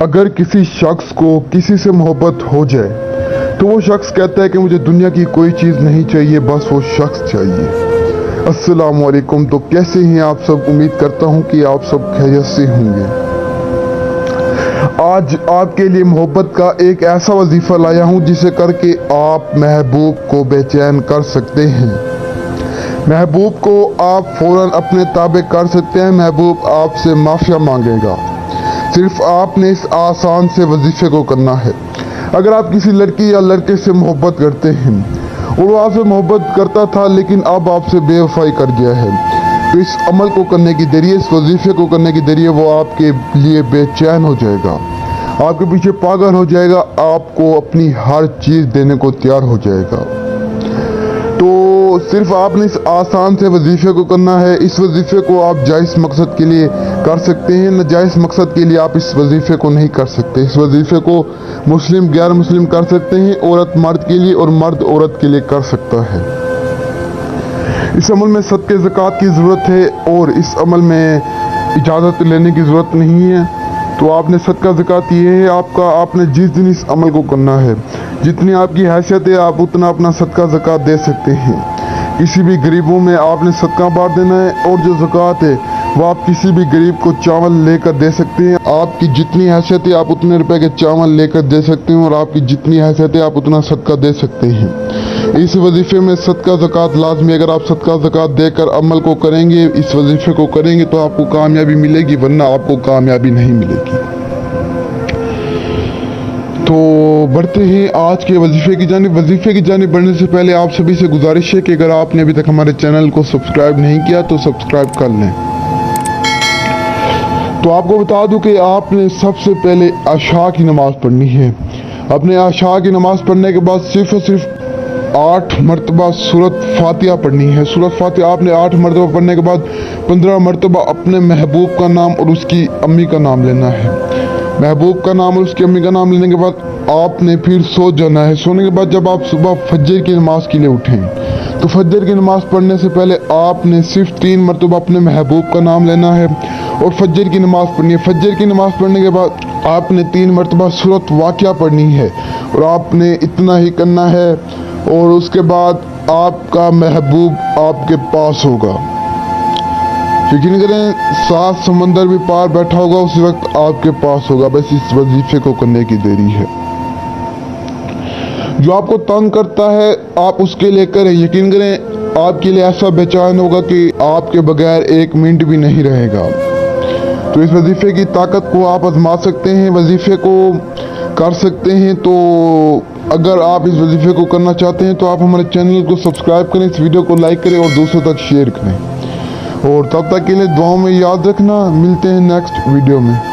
अगर किसी शख्स को किसी से मोहब्बत हो जाए तो वो शख्स कहता है कि मुझे दुनिया की कोई चीज़ नहीं चाहिए, बस वो शख्स चाहिए। अस्सलाम वालेकुम। तो कैसे हैं आप सब? उम्मीद करता हूं कि आप सब खैरियत से होंगे। आज आपके लिए मोहब्बत का एक ऐसा वजीफा लाया हूं जिसे करके आप महबूब को बेचैन कर सकते हैं। महबूब को आप फौरन अपने ताबे कर सकते हैं। महबूब आपसे माफिया मांगेगा। सिर्फ आपने इस आसान से वजीफे को करना है। अगर आप किसी लड़की या लड़के से मोहब्बत करते हैं और वो आपसे मोहब्बत करता था लेकिन अब आपसे बेवफाई कर गया है, तो इस अमल को करने के जरिए, इस वजीफे को करने के जरिए वो आपके लिए बेचैन हो जाएगा, आपके पीछे पागल हो जाएगा, आपको अपनी हर चीज़ देने को तैयार हो जाएगा। तो सिर्फ आपने इस आसान से वजीफे को करना है। इस वजीफे को आप जायज़ मकसद के लिए कर सकते हैं, नाजायज़ मकसद के लिए आप इस वजीफे को नहीं कर सकते। इस वजीफे को मुस्लिम गैर मुस्लिम कर सकते हैं, औरत मर्द के लिए और मर्द औरत के लिए कर सकता है। इस अमल में सदके ज़कात की ज़रूरत है और इस अमल में इजाज़त लेने की ज़रूरत नहीं है। तो आपने सदका ज़कात ये है आपका, आपने जिस दिन इस अमल को करना है, जितनी आपकी हैसियत है आप उतना अपना सदका ज़कात दे सकते हैं। किसी भी गरीबों में आपने सदका बांट देना है और जो ज़कात है वो आप किसी भी गरीब को चावल लेकर दे सकते हैं। आपकी जितनी हैसियत है आप उतने रुपए के चावल लेकर दे सकते हैं और आपकी जितनी हैसियत है आप उतना सदका दे सकते हैं। इस वजीफे में सदका ज़कात लाजमी। अगर आप सदका ज़कात देकर अमल को करेंगे, इस वजीफे को करेंगे तो आपको कामयाबी मिलेगी, वरना आपको कामयाबी नहीं मिलेगी। तो बढ़ते हैं आज के वजीफे की जानिब। वजीफे की जानिब बढ़ने से पहले आप सभी से गुजारिश है कि अगर आपने अभी तक हमारे चैनल को सब्सक्राइब नहीं किया तो सब्सक्राइब कर लें। तो आपको बता दूं कि आपने सबसे पहले आशा की नमाज पढ़नी है। अपने आशा की नमाज पढ़ने के बाद सिर्फ और सिर्फ 8 मरतबा सूरत फातिहा पढ़नी है। सूरत फातिहा आपने 8 मरतबा पढ़ने के बाद 15 मरतबा अपने महबूब का नाम और उसकी अम्मी का नाम लेना है। महबूब का नाम और उसकी अम्मी का नाम लेने के बाद आपने फिर सो जाना है। सोने के बाद जब आप सुबह फजर की नमाज के लिए उठें तो फजर की नमाज पढ़ने से पहले आपने सिर्फ 3 मरतबा अपने महबूब का नाम लेना है और फजर की नमाज पढ़नी है। फजर की नमाज पढ़ने के बाद आपने 3 मरतबा सूरत वाक़िया पढ़नी है और आपने इतना ही करना है और उसके बाद आपका महबूब आपके पास होगा। यकीन करें 7 समंदर भी पार बैठा होगा उस वक्त आपके पास होगा। बस इस वजीफे को करने की देरी है। जो आपको तंग करता है आप उसके लिए करें। यकीन करें आपके लिए ऐसा बेचैन होगा कि आपके बगैर 1 मिनट भी नहीं रहेगा। तो इस वजीफे की ताकत को आप आजमा सकते हैं, वजीफे को कर सकते हैं। तो अगर आप इस वजीफे को करना चाहते हैं तो आप हमारे चैनल को सब्सक्राइब करें, इस वीडियो को लाइक करें और दूसरों तक शेयर करें। और तब तक के लिए दुआओं में याद रखना। मिलते हैं नेक्स्ट वीडियो में।